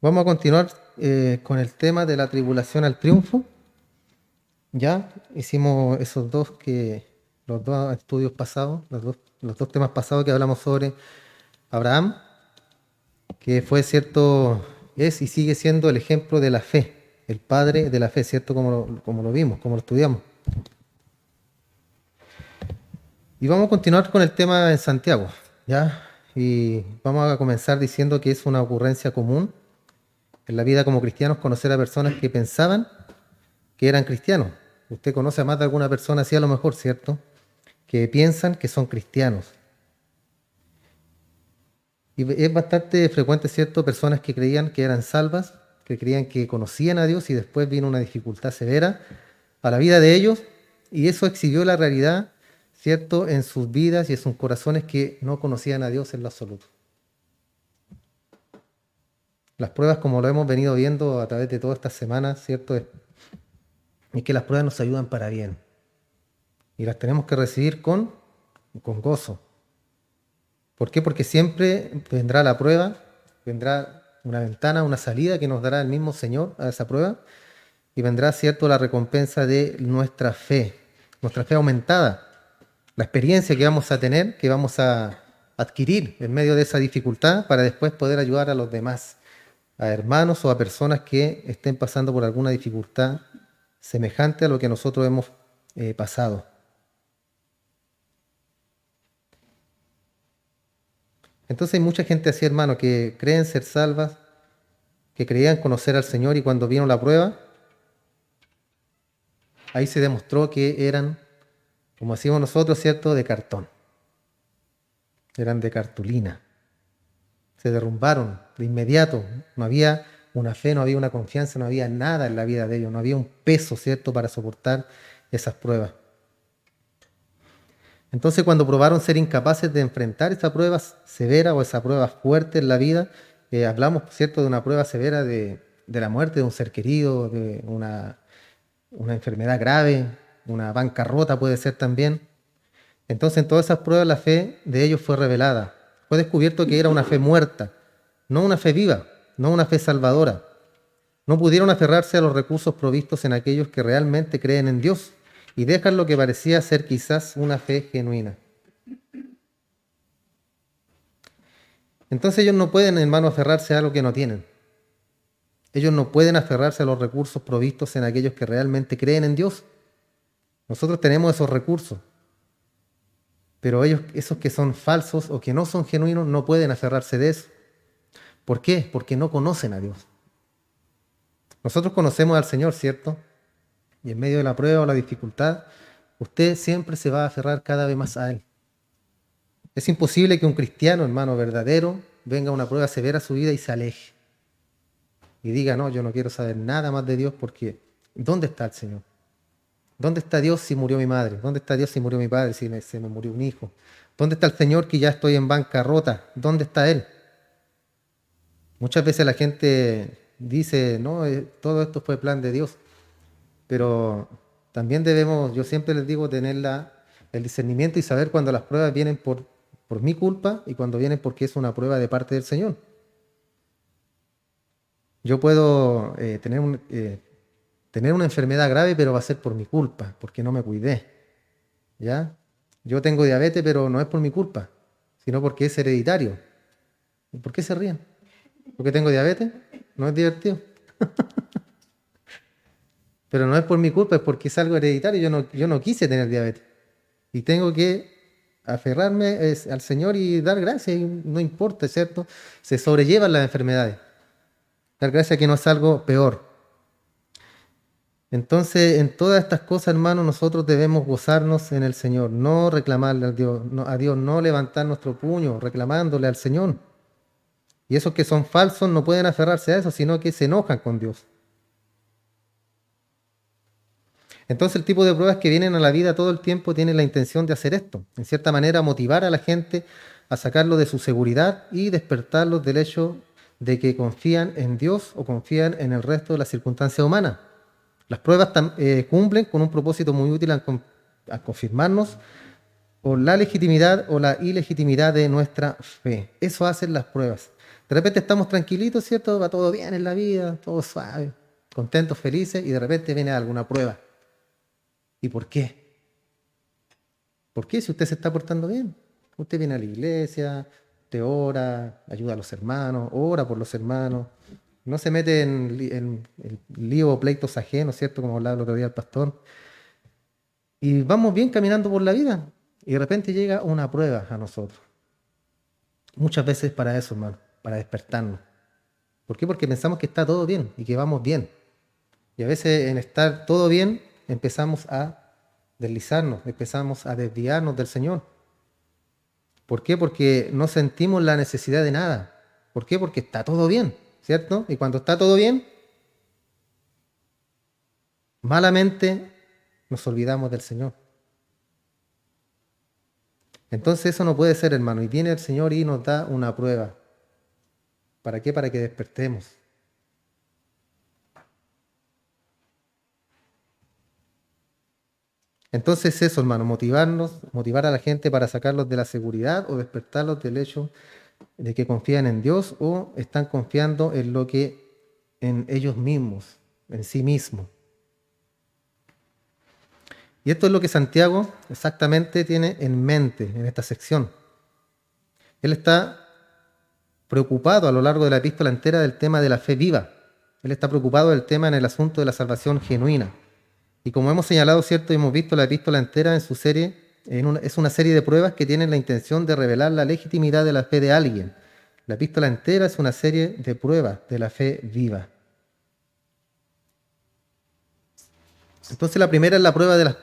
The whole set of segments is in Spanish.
Vamos a continuar con el tema de la tribulación al triunfo. Ya hicimos los dos estudios pasados, los dos temas pasados que hablamos sobre Abraham, que fue cierto, es y sigue siendo el ejemplo de la fe, el padre de la fe, ¿cierto? Como lo vimos, como lo estudiamos. Y vamos a continuar con el tema en Santiago, ¿ya? Y vamos a comenzar diciendo que es una ocurrencia común en la vida como cristianos conocer a personas que pensaban que eran cristianos. Usted conoce a más de alguna persona así a lo mejor, ¿cierto? Que piensan que son cristianos. Y es bastante frecuente, ¿cierto? Personas que creían que eran salvas, que creían que conocían a Dios y después vino una dificultad severa a la vida de ellos y eso exhibió la realidad, ¿cierto? En sus vidas y en sus corazones que no conocían a Dios en lo absoluto. Las pruebas, como lo hemos venido viendo a través de todas estas semanas, ¿cierto? Es que las pruebas nos ayudan para bien. Y las tenemos que recibir con gozo. ¿Por qué? Porque siempre vendrá la prueba, vendrá una ventana, una salida que nos dará el mismo Señor a esa prueba y vendrá, ¿cierto?, la recompensa de nuestra fe aumentada, la experiencia que vamos a tener, que vamos a adquirir en medio de esa dificultad para después poder ayudar a los demás, a hermanos o a personas que estén pasando por alguna dificultad semejante a lo que nosotros hemos pasado. Entonces hay mucha gente así, hermano, que creen ser salvas, que creían conocer al Señor y cuando vino la prueba, ahí se demostró que eran, como decimos nosotros, ¿cierto?, de cartón. Eran de cartulina. Se derrumbaron de inmediato. No había una fe, no había una confianza, no había nada en la vida de ellos, no había un peso, ¿cierto?, para soportar esas pruebas. Entonces, cuando probaron ser incapaces de enfrentar esa prueba severa o esa prueba fuerte en la vida, hablamos, ¿cierto?, de una prueba severa de la muerte de un ser querido, de una enfermedad grave, una bancarrota puede ser también. Entonces, en todas esas pruebas la fe de ellos fue revelada. Fue descubierto que era una fe muerta, no una fe viva, no una fe salvadora. No pudieron aferrarse a los recursos provistos en aquellos que realmente creen en Dios y dejan lo que parecía ser quizás una fe genuina. Entonces ellos no pueden, hermano, aferrarse a algo que no tienen. Ellos no pueden aferrarse a los recursos provistos en aquellos que realmente creen en Dios. Nosotros tenemos esos recursos, pero ellos, esos que son falsos o que no son genuinos, no pueden aferrarse de eso. ¿Por qué? Porque no conocen a Dios. Nosotros conocemos al Señor, ¿cierto? Y en medio de la prueba o la dificultad, usted siempre se va a aferrar cada vez más a Él. Es imposible que un cristiano, hermano, verdadero, venga a una prueba severa a su vida y se aleje. Y diga, no, yo no quiero saber nada más de Dios porque ¿dónde está el Señor? ¿Dónde está Dios si murió mi madre? ¿Dónde está Dios si murió mi padre, si se me murió un hijo? ¿Dónde está el Señor que ya estoy en bancarrota? ¿Dónde está Él? Muchas veces la gente dice, no, todo esto fue plan de Dios. Pero también debemos, yo siempre les digo, tener el discernimiento y saber cuando las pruebas vienen por mi culpa y cuando vienen porque es una prueba de parte del Señor. Yo puedo tener una enfermedad grave, pero va a ser por mi culpa, porque no me cuidé. ¿Ya? Yo tengo diabetes, pero no es por mi culpa, sino porque es hereditario. ¿Por qué se ríen? ¿Porque tengo diabetes? ¿No es divertido? Pero no es por mi culpa, es porque es algo hereditario. Yo no quise tener diabetes. Y tengo que aferrarme al Señor y dar gracias, y no importa, ¿cierto? Se sobrellevan las enfermedades. Dar gracias que no es algo peor. Entonces, en todas estas cosas, hermanos, nosotros debemos gozarnos en el Señor, no reclamarle a Dios, no levantar nuestro puño reclamándole al Señor. Y esos que son falsos no pueden aferrarse a eso, sino que se enojan con Dios. Entonces el tipo de pruebas que vienen a la vida todo el tiempo tienen la intención de hacer esto, en cierta manera motivar a la gente a sacarlo de su seguridad y despertarlos del hecho de que confían en Dios o confían en el resto de las circunstancias humanas. Las pruebas cumplen con un propósito muy útil al confirmarnos o la legitimidad o la ilegitimidad de nuestra fe. Eso hacen las pruebas. De repente estamos tranquilitos, ¿cierto? Va todo bien en la vida, todo suave, contentos, felices, y de repente viene alguna prueba. ¿Y por qué? ¿Por qué si usted se está portando bien? Usted viene a la iglesia, te ora, ayuda a los hermanos, ora por los hermanos, no se mete en lío o pleitos ajenos, ¿cierto? Como hablaba el otro día el pastor. Y vamos bien caminando por la vida. Y de repente llega una prueba a nosotros. Muchas veces para eso, hermano, para despertarnos. ¿Por qué? Porque pensamos que está todo bien y que vamos bien. Y a veces en estar todo bien empezamos a deslizarnos, empezamos a desviarnos del Señor. ¿Por qué? Porque no sentimos la necesidad de nada. ¿Por qué? Porque está todo bien, ¿cierto? Y cuando está todo bien, malamente nos olvidamos del Señor. Entonces eso no puede ser, hermano. Y viene el Señor y nos da una prueba. ¿Para qué? Para que despertemos. Entonces eso, hermano, motivarnos, motivar a la gente para sacarlos de la seguridad o despertarlos del hecho de que confían en Dios o están confiando en lo que en ellos mismos, en sí mismos. Y esto es lo que Santiago exactamente tiene en mente en esta sección. Él está preocupado a lo largo de la epístola entera del tema de la fe viva. Él está preocupado del tema en el asunto de la salvación genuina. Y como hemos señalado, ¿cierto? Y hemos visto la epístola entera en su serie, es una serie de pruebas que tienen la intención de revelar la legitimidad de la fe de alguien. La epístola entera es una serie de pruebas de la fe viva. Entonces la primera es la prueba de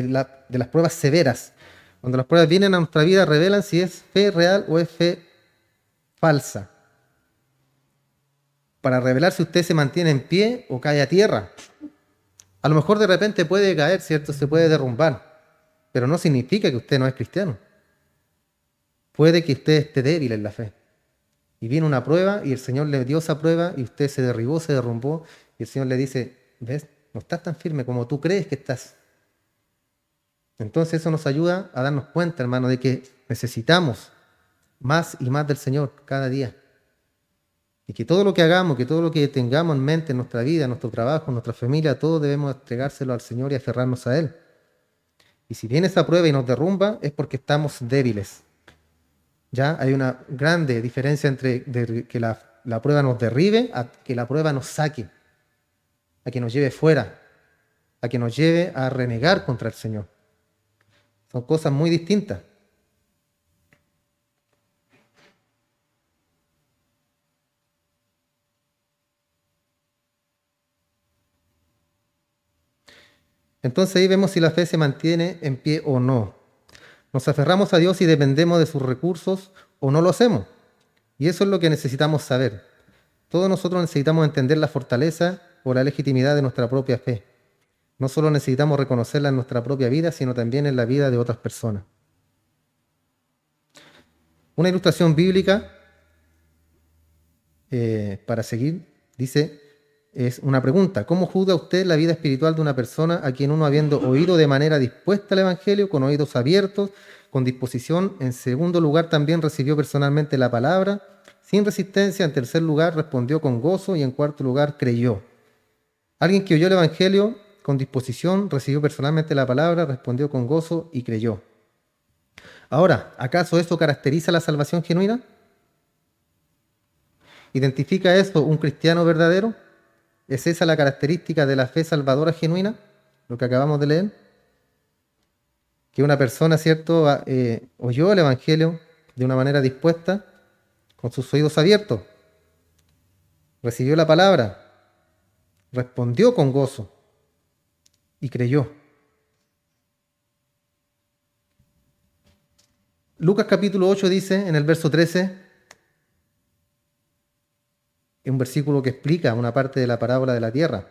las pruebas severas. Cuando las pruebas vienen a nuestra vida, revelan si es fe real o es fe falsa. Para revelar si usted se mantiene en pie o cae a tierra. A lo mejor de repente puede caer, ¿cierto? Se puede derrumbar, pero no significa que usted no es cristiano. Puede que usted esté débil en la fe. Y viene una prueba y el Señor le dio esa prueba y usted se derribó, se derrumbó y el Señor le dice, ¿ves? No estás tan firme como tú crees que estás. Entonces eso nos ayuda a darnos cuenta, hermano, de que necesitamos más y más del Señor cada día. Y que todo lo que hagamos, que todo lo que tengamos en mente en nuestra vida, en nuestro trabajo, en nuestra familia, todo debemos entregárselo al Señor y aferrarnos a Él. Y si viene esa prueba y nos derrumba, es porque estamos débiles. Ya hay una grande diferencia entre que la prueba nos derribe a que la prueba nos saque, a que nos lleve fuera, a que nos lleve a renegar contra el Señor. Son cosas muy distintas. Entonces ahí vemos si la fe se mantiene en pie o no. Nos aferramos a Dios y dependemos de sus recursos o no lo hacemos. Y eso es lo que necesitamos saber. Todos nosotros necesitamos entender la fortaleza o la legitimidad de nuestra propia fe. No solo necesitamos reconocerla en nuestra propia vida, sino también en la vida de otras personas. Una ilustración bíblica, para seguir, dice, es una pregunta. ¿Cómo juzga usted la vida espiritual de una persona a quien uno, habiendo oído de manera dispuesta el Evangelio, con oídos abiertos, con disposición, en segundo lugar también recibió personalmente la palabra, sin resistencia, en tercer lugar respondió con gozo y en cuarto lugar creyó? Alguien que oyó el Evangelio con disposición, recibió personalmente la palabra, respondió con gozo y creyó. Ahora, ¿acaso eso caracteriza la salvación genuina? ¿Identifica eso un cristiano verdadero? ¿Es esa la característica de la fe salvadora genuina? Lo que acabamos de leer. Que una persona, ¿cierto?, oyó el Evangelio de una manera dispuesta, con sus oídos abiertos, recibió la palabra, respondió con gozo y creyó. Lucas capítulo 8 dice en el verso 13, un versículo que explica una parte de la parábola de la tierra.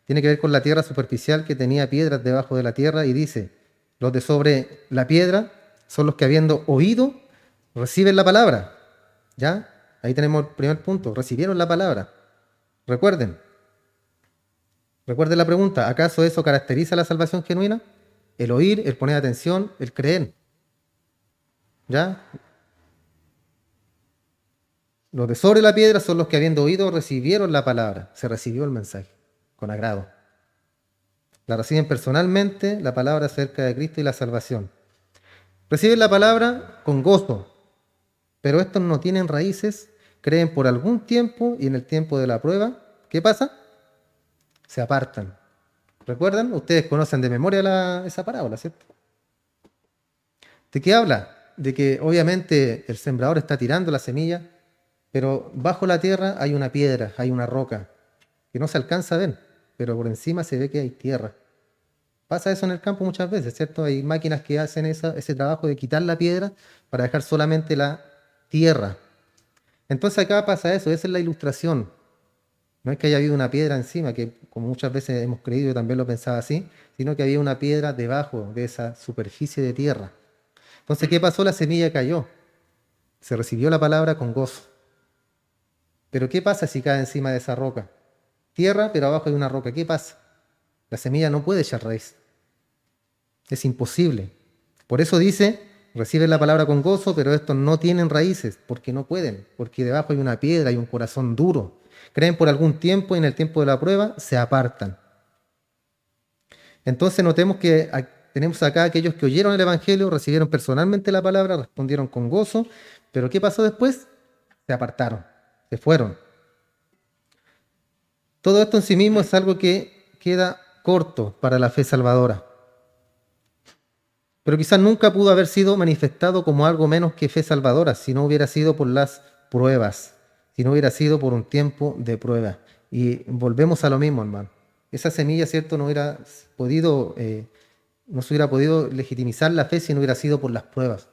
Tiene que ver con la tierra superficial que tenía piedras debajo de la tierra y dice, los de sobre la piedra son los que habiendo oído reciben la palabra. ¿Ya? Ahí tenemos el primer punto, recibieron la palabra. Recuerden la pregunta, ¿acaso eso caracteriza la salvación genuina? El oír, el poner atención, el creer. ¿Ya? Los de sobre la piedra son los que habiendo oído recibieron la palabra. Se recibió el mensaje con agrado. La reciben personalmente, la palabra acerca de Cristo y la salvación. Reciben la palabra con gozo, pero estos no tienen raíces, creen por algún tiempo y en el tiempo de la prueba, ¿qué pasa? Se apartan. ¿Recuerdan? Ustedes conocen de memoria esa parábola, ¿cierto? ¿De qué habla? De que obviamente el sembrador está tirando la semilla, pero bajo la tierra hay una piedra, hay una roca, que no se alcanza a ver, pero por encima se ve que hay tierra. Pasa eso en el campo muchas veces, ¿cierto? Hay máquinas que hacen ese trabajo de quitar la piedra para dejar solamente la tierra. Entonces acá pasa eso, esa es la ilustración. No es que haya habido una piedra encima, que como muchas veces hemos creído, yo también lo pensaba así, sino que había una piedra debajo de esa superficie de tierra. Entonces, ¿qué pasó? La semilla cayó. Se recibió la palabra con gozo. Pero ¿qué pasa si cae encima de esa roca? Tierra, pero abajo hay una roca. ¿Qué pasa? La semilla no puede echar raíz. Es imposible. Por eso dice, reciben la palabra con gozo, pero estos no tienen raíces, porque no pueden, porque debajo hay una piedra y un corazón duro. Creen por algún tiempo y en el tiempo de la prueba se apartan. Entonces notemos que tenemos acá aquellos que oyeron el Evangelio, recibieron personalmente la palabra, respondieron con gozo, pero ¿qué pasó después? Se apartaron, se fueron. Todo esto en sí mismo es algo que queda corto para la fe salvadora. Pero quizás nunca pudo haber sido manifestado como algo menos que fe salvadora si no hubiera sido por las pruebas, si no hubiera sido por un tiempo de prueba. Y volvemos a lo mismo, hermano. Esa semilla, ¿cierto? No se hubiera podido legitimizar la fe si no hubiera sido por las pruebas.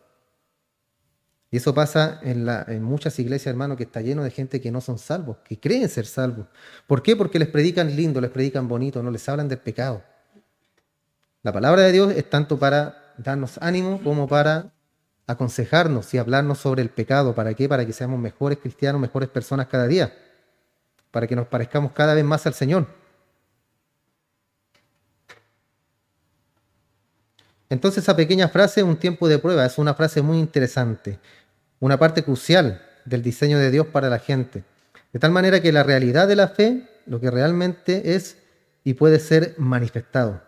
Y eso pasa en muchas iglesias, hermano, que está lleno de gente que no son salvos, que creen ser salvos. ¿Por qué? Porque les predican lindo, les predican bonito, no les hablan del pecado. La palabra de Dios es tanto para darnos ánimo como para aconsejarnos y hablarnos sobre el pecado. ¿Para qué? Para que seamos mejores cristianos, mejores personas cada día. Para que nos parezcamos cada vez más al Señor. Entonces esa pequeña frase, un tiempo de prueba, es una frase muy interesante. Una parte crucial del diseño de Dios para la gente. De tal manera que la realidad de la fe, lo que realmente es y puede ser manifestado.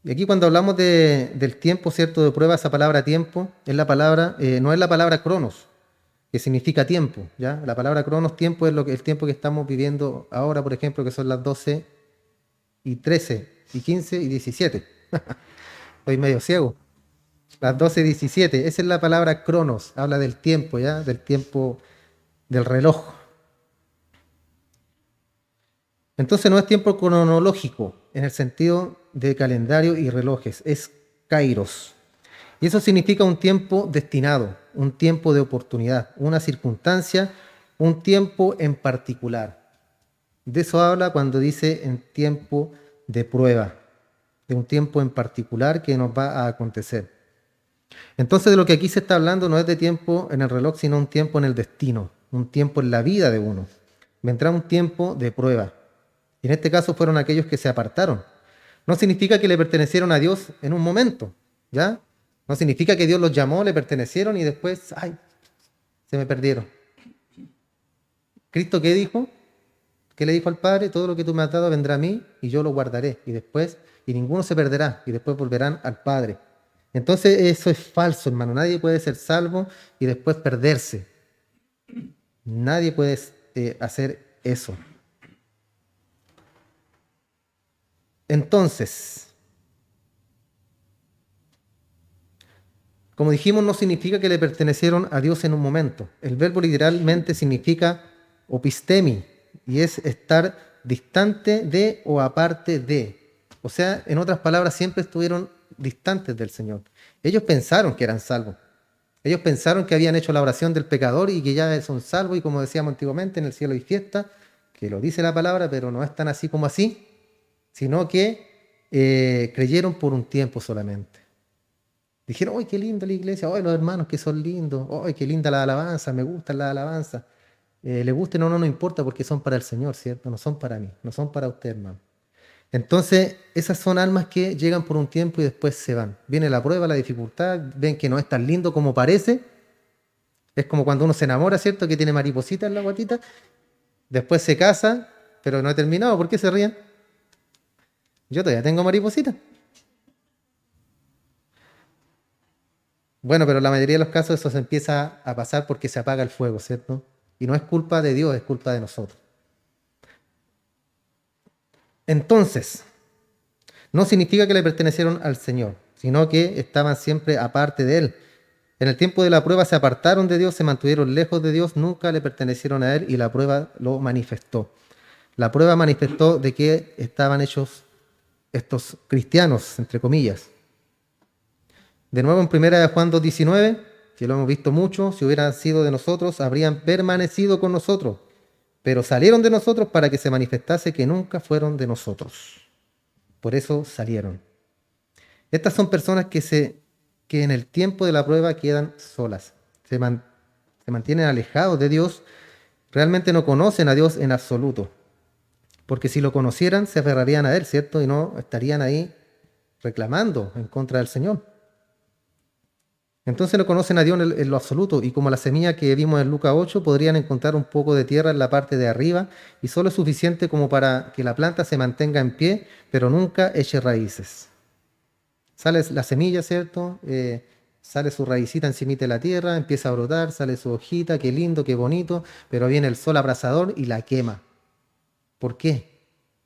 Y aquí cuando hablamos del tiempo, ¿cierto? De prueba, esa palabra tiempo es la palabra, no es la palabra cronos, que significa tiempo, ¿ya? La palabra cronos, tiempo, es el tiempo que estamos viviendo ahora, por ejemplo, que son las 12 y 13 y 15 y 17. Estoy medio ciego. Las 12 y 17, esa es la palabra cronos, habla del tiempo, ¿ya? Del tiempo del reloj. Entonces no es tiempo cronológico en el sentido de calendario y relojes, es kairos. Y eso significa un tiempo destinado, un tiempo de oportunidad, una circunstancia, un tiempo en particular. De eso habla cuando dice en tiempo de prueba, de un tiempo en particular que nos va a acontecer. Entonces de lo que aquí se está hablando no es de tiempo en el reloj, sino un tiempo en el destino, un tiempo en la vida de uno. Vendrá un tiempo de prueba. Y en este caso fueron aquellos que se apartaron. No significa que le pertenecieron a Dios en un momento, ¿ya? No significa que Dios los llamó, le pertenecieron y después, ay, se me perdieron. ¿Cristo qué dijo? ¿Qué le dijo al Padre? Todo lo que tú me has dado vendrá a mí y yo lo guardaré. Y ninguno se perderá y después volverán al Padre. Entonces eso es falso, hermano. Nadie puede ser salvo y después perderse. Nadie puede hacer eso. Entonces, como dijimos, no significa que le pertenecieron a Dios en un momento. El verbo literalmente significa opistemi y es estar distante de o aparte de. O sea, en otras palabras, siempre estuvieron distantes del Señor. Ellos pensaron que eran salvos. Ellos pensaron que habían hecho la oración del pecador y que ya son salvos y como decíamos antiguamente, en el cielo hay fiesta, que lo dice la palabra, pero no es tan así como así, sino que creyeron por un tiempo solamente. Dijeron, ¡ay, qué linda la iglesia! ¡Ay, los hermanos que son lindos! ¡Ay, qué linda la alabanza! Me gusta la alabanza. Le gusten o no, no importa porque son para el Señor, ¿cierto? No son para mí, no son para usted, hermano. Entonces, esas son almas que llegan por un tiempo y después se van. Viene la prueba, la dificultad, ven que no es tan lindo como parece Es como cuando uno se enamora, ¿cierto? Que tiene mariposita en la guatita, después se casa, pero no he terminado. ¿Por qué se ríen? Yo todavía tengo mariposita. Bueno, pero la mayoría de los casos eso se empieza a pasar porque se apaga el fuego, ¿cierto? Y no es culpa de Dios, es culpa de nosotros. Entonces, no significa que le pertenecieron al Señor, sino que estaban siempre aparte de Él. En el tiempo de la prueba se apartaron de Dios, se mantuvieron lejos de Dios, nunca le pertenecieron a Él y la prueba lo manifestó. La prueba manifestó de qué estaban hechos estos cristianos, entre comillas. De nuevo en 1 Juan 2:19, que lo hemos visto mucho, si hubieran sido de nosotros, habrían permanecido con nosotros, pero salieron de nosotros para que se manifestase que nunca fueron de nosotros. Por eso salieron. Estas son personas que en el tiempo de la prueba quedan solas, se mantienen alejados de Dios, realmente no conocen a Dios en absoluto, porque si lo conocieran se aferrarían a Él, ¿cierto? Y no estarían ahí reclamando en contra del Señor. Entonces no conocen a Dios en lo absoluto y como la semilla que vimos en Lucas 8 podrían encontrar un poco de tierra en la parte de arriba y solo es suficiente como para que la planta se mantenga en pie, pero nunca eche raíces. Sale la semilla, ¿cierto? Sale su raicita encima de la tierra, empieza a brotar, sale su hojita, qué lindo, qué bonito, pero viene el sol abrasador y la quema. ¿Por qué?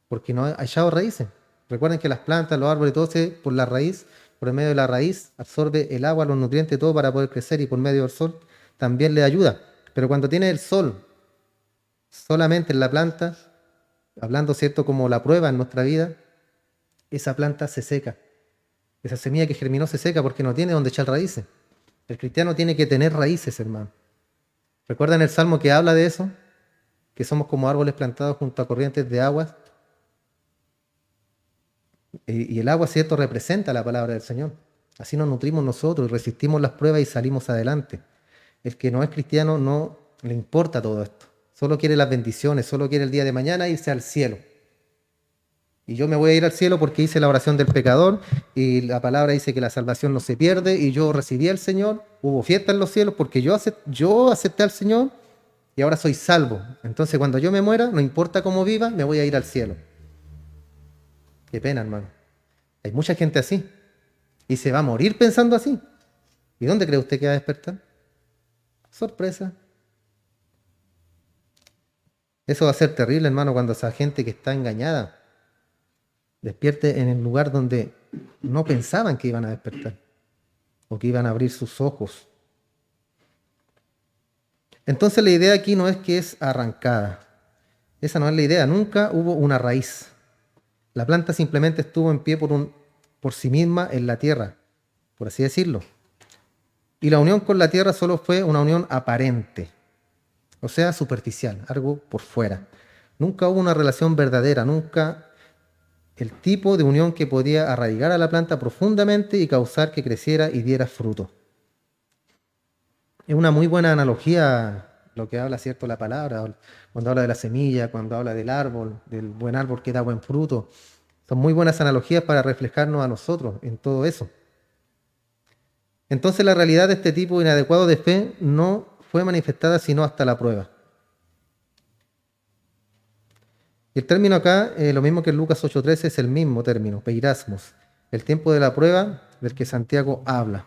Porque no ha echado raíces. Recuerden que las plantas, los árboles, todo por la raíz, por el medio de la raíz, absorbe el agua, los nutrientes, todo para poder crecer y por medio del sol también le ayuda. Pero cuando tiene el sol solamente en la planta, hablando, ¿cierto?, como la prueba en nuestra vida, esa planta se seca. Esa semilla que germinó se seca porque no tiene donde echar raíces. El cristiano tiene que tener raíces, hermano. ¿Recuerdan el salmo que habla de eso? Que somos como árboles plantados junto a corrientes de aguas. Y el agua, ¿cierto?, representa la palabra del Señor. Así nos nutrimos nosotros y resistimos las pruebas y salimos adelante. El que no es cristiano no le importa todo esto. Solo quiere las bendiciones, solo quiere el día de mañana irse al cielo. Y yo me voy a ir al cielo porque hice la oración del pecador y la palabra dice que la salvación no se pierde y yo recibí al Señor, hubo fiesta en los cielos porque yo acepté al Señor y ahora soy salvo. Entonces cuando yo me muera, no importa cómo viva, me voy a ir al cielo. Qué pena, hermano. Hay mucha gente así y se va a morir pensando así. ¿Y dónde cree usted que va a despertar? Sorpresa. Eso va a ser terrible, hermano, cuando esa gente que está engañada despierte en el lugar donde no pensaban que iban a despertar o que iban a abrir sus ojos. Entonces la idea aquí no es que es arrancada. Esa no es la idea. Nunca hubo una raíz. La planta simplemente estuvo en pie por sí misma en la tierra, por así decirlo. Y la unión con la tierra solo fue una unión aparente, o sea, superficial, algo por fuera. Nunca hubo una relación verdadera, nunca el tipo de unión que podía arraigar a la planta profundamente y causar que creciera y diera fruto. Es una muy buena analogía lo que habla, ¿cierto?, la palabra, cuando habla de la semilla, cuando habla del árbol, del buen árbol que da buen fruto. Son muy buenas analogías para reflejarnos a nosotros en todo eso. Entonces la realidad de este tipo inadecuado de fe no fue manifestada sino hasta la prueba. Y el término acá, lo mismo que en Lucas 8:13, es el mismo término, peirasmos, el tiempo de la prueba del que Santiago habla.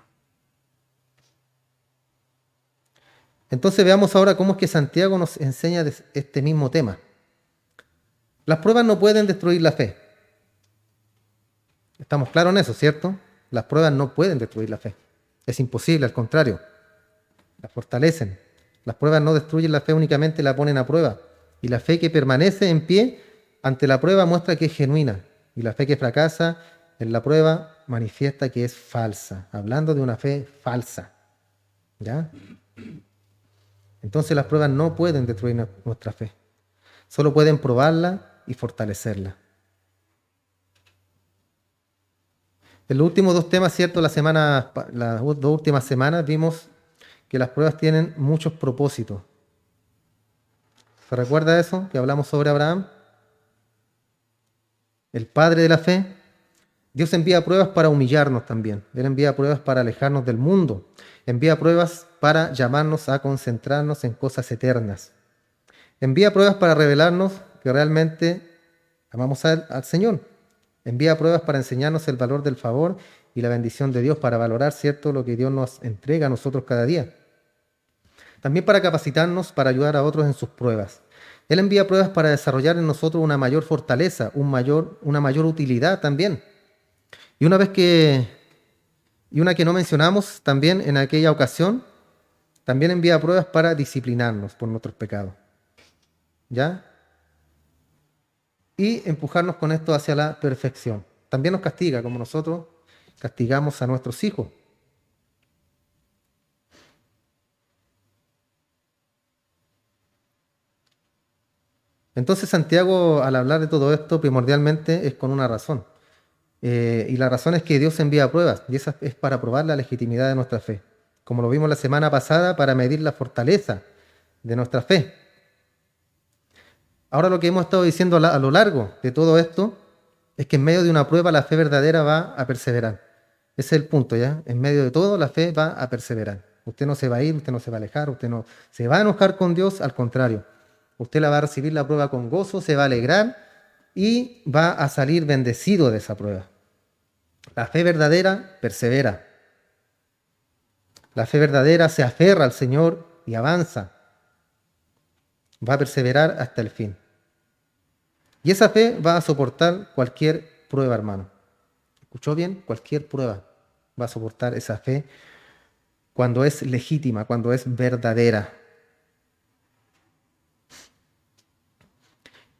Entonces veamos ahora cómo es que Santiago nos enseña de este mismo tema. Las pruebas no pueden destruir la fe. Estamos claros en eso, ¿cierto? Las pruebas no pueden destruir la fe. Es imposible, al contrario, la fortalecen. Las pruebas no destruyen la fe, únicamente la ponen a prueba. Y la fe que permanece en pie ante la prueba muestra que es genuina. Y la fe que fracasa en la prueba manifiesta que es falsa. Hablando de una fe falsa. ¿Ya? Entonces las pruebas no pueden destruir nuestra fe. Solo pueden probarla y fortalecerla. En los últimos dos temas, ¿cierto? Las dos últimas semanas vimos que las pruebas tienen muchos propósitos. ¿Se recuerda eso? Que hablamos sobre Abraham, el padre de la fe. Dios envía pruebas para humillarnos también. Él envía pruebas para alejarnos del mundo. Envía pruebas para llamarnos a concentrarnos en cosas eternas. Envía pruebas para revelarnos que realmente amamos al Señor. Envía pruebas para enseñarnos el valor del favor y la bendición de Dios, para valorar, ¿cierto?, lo que Dios nos entrega a nosotros cada día. También para capacitarnos, para ayudar a otros en sus pruebas. Él envía pruebas para desarrollar en nosotros una mayor fortaleza, una mayor utilidad también. Y una que no mencionamos también en aquella ocasión, también envía pruebas para disciplinarnos por nuestros pecados. ¿Ya? Y empujarnos con esto hacia la perfección. También nos castiga, como nosotros castigamos a nuestros hijos. Entonces Santiago, al hablar de todo esto, primordialmente es con una razón. Y la razón es que Dios envía pruebas, y esa es para probar la legitimidad de nuestra fe. Como lo vimos la semana pasada, para medir la fortaleza de nuestra fe. Ahora lo que hemos estado diciendo a lo largo de todo esto es que en medio de una prueba la fe verdadera va a perseverar. Ese es el punto, ¿ya? En medio de todo la fe va a perseverar. Usted no se va a ir, usted no se va a alejar, usted no se va a enojar con Dios, al contrario. Usted la va a recibir la prueba con gozo, se va a alegrar y va a salir bendecido de esa prueba. La fe verdadera persevera. La fe verdadera se aferra al Señor y avanza. Va a perseverar hasta el fin. Y esa fe va a soportar cualquier prueba, hermano. ¿Escuchó bien? Cualquier prueba va a soportar esa fe cuando es legítima, cuando es verdadera.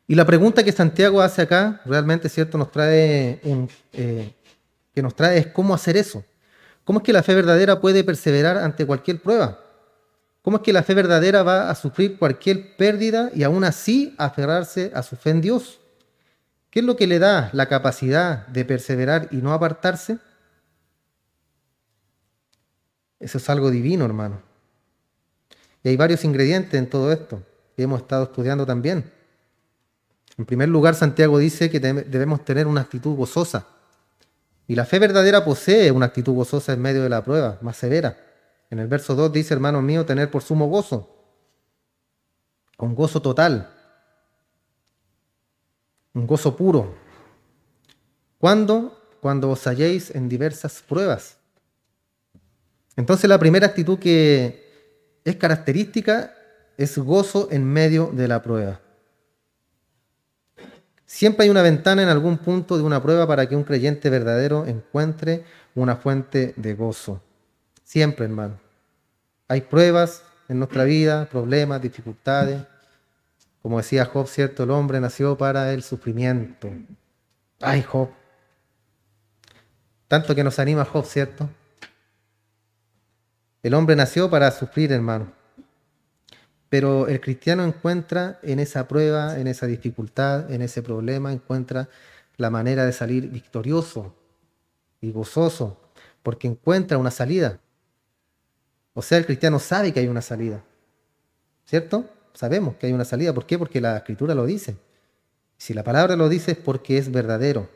Y la pregunta que Santiago hace acá, realmente, ¿cierto?, que nos trae es cómo hacer eso. ¿Cómo es que la fe verdadera puede perseverar ante cualquier prueba? ¿Cómo es que la fe verdadera va a sufrir cualquier pérdida y aún así aferrarse a su fe en Dios? ¿Qué es lo que le da la capacidad de perseverar y no apartarse? Eso es algo divino, hermano. Y hay varios ingredientes en todo esto que hemos estado estudiando también. En primer lugar, Santiago dice que debemos tener una actitud gozosa. Y la fe verdadera posee una actitud gozosa en medio de la prueba, más severa. En el verso 2 dice, hermanos míos, tener por sumo gozo, con gozo total, un gozo puro. ¿Cuándo? Cuando os halléis en diversas pruebas. Entonces la primera actitud que es característica es gozo en medio de la prueba. Siempre hay una ventana en algún punto de una prueba para que un creyente verdadero encuentre una fuente de gozo. Siempre, hermano. Hay pruebas en nuestra vida, problemas, dificultades. Como decía Job, ¿cierto? El hombre nació para el sufrimiento. Ay, Job. Tanto que nos anima Job, ¿cierto? El hombre nació para sufrir, hermano. Pero el cristiano encuentra en esa prueba, en esa dificultad, en ese problema, encuentra la manera de salir victorioso y gozoso, porque encuentra una salida. O sea, el cristiano sabe que hay una salida, ¿cierto? Sabemos que hay una salida. ¿Por qué? Porque la Escritura lo dice. Si la palabra lo dice es porque es verdadero.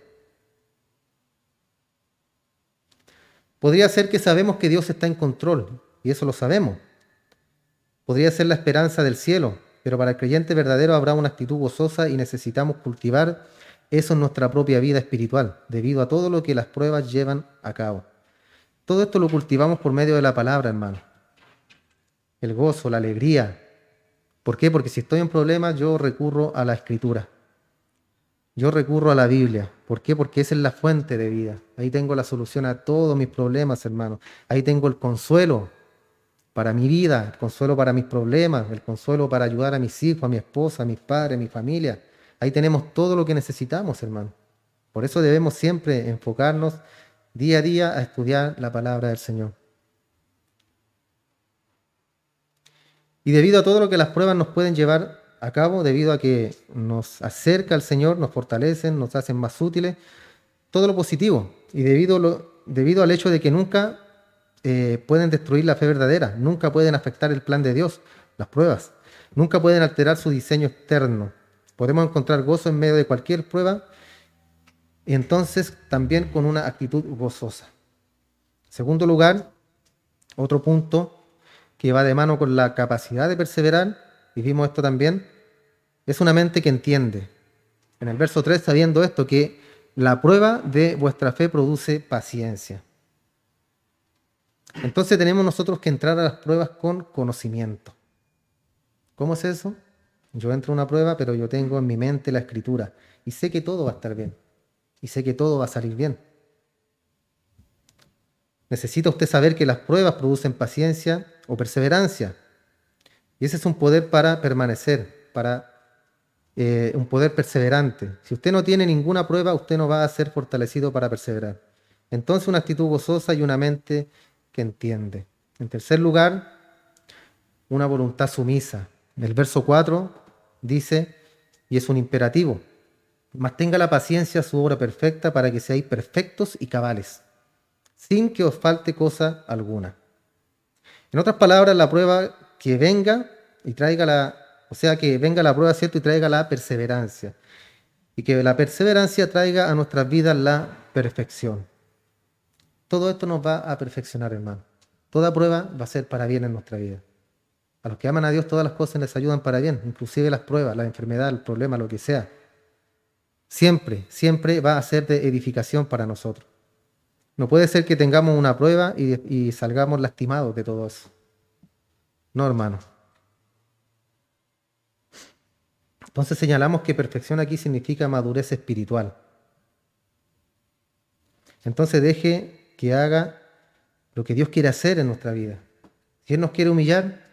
Podría ser que sabemos que Dios está en control, y eso lo sabemos. Podría ser la esperanza del cielo, pero para el creyente verdadero habrá una actitud gozosa y necesitamos cultivar eso en nuestra propia vida espiritual, debido a todo lo que las pruebas llevan a cabo. Todo esto lo cultivamos por medio de la palabra, hermano. El gozo, la alegría. ¿Por qué? Porque si estoy en problemas, yo recurro a la Escritura. Yo recurro a la Biblia. ¿Por qué? Porque esa es la fuente de vida. Ahí tengo la solución a todos mis problemas, hermano. Ahí tengo el consuelo para mi vida, el consuelo para mis problemas, el consuelo para ayudar a mis hijos, a mi esposa, a mis padres, a mi familia. Ahí tenemos todo lo que necesitamos, hermano. Por eso debemos siempre enfocarnos día a día a estudiar la palabra del Señor. Y debido a todo lo que las pruebas nos pueden llevar a cabo, debido a que nos acerca al Señor, nos fortalecen, nos hacen más útiles, todo lo positivo. Y debido al hecho de que nunca pueden destruir la fe verdadera, nunca pueden afectar el plan de Dios, las pruebas, nunca pueden alterar su diseño externo. Podemos encontrar gozo en medio de cualquier prueba y entonces también con una actitud gozosa. En segundo lugar, otro punto que va de mano con la capacidad de perseverar, y vimos esto también, es una mente que entiende. En el verso 3, sabiendo esto, que la prueba de vuestra fe produce paciencia. Entonces tenemos nosotros que entrar a las pruebas con conocimiento. ¿Cómo es eso? Yo entro a una prueba, pero yo tengo en mi mente la escritura y sé que todo va a estar bien y sé que todo va a salir bien. Necesita usted saber que las pruebas producen paciencia o perseverancia, y ese es un poder para permanecer, para un poder perseverante. Si usted no tiene ninguna prueba, usted no va a ser fortalecido para perseverar. Entonces, una actitud gozosa y una mente que entiende. En tercer lugar, una voluntad sumisa. El verso 4 dice, y es un imperativo: mantenga la paciencia su obra perfecta para que seáis perfectos y cabales, sin que os falte cosa alguna. En otras palabras, la prueba que venga y traiga que venga la prueba, ¿cierto? Y traiga la perseverancia. Y que la perseverancia traiga a nuestras vidas la perfección. Todo esto nos va a perfeccionar, hermano. Toda prueba va a ser para bien en nuestra vida. A los que aman a Dios, todas las cosas les ayudan para bien, inclusive las pruebas, la enfermedad, el problema, lo que sea. Siempre, siempre va a ser de edificación para nosotros. No puede ser que tengamos una prueba y salgamos lastimados de todo eso. No, hermano. Entonces señalamos que perfección aquí significa madurez espiritual. Entonces deje que haga lo que Dios quiere hacer en nuestra vida. Si Él nos quiere humillar,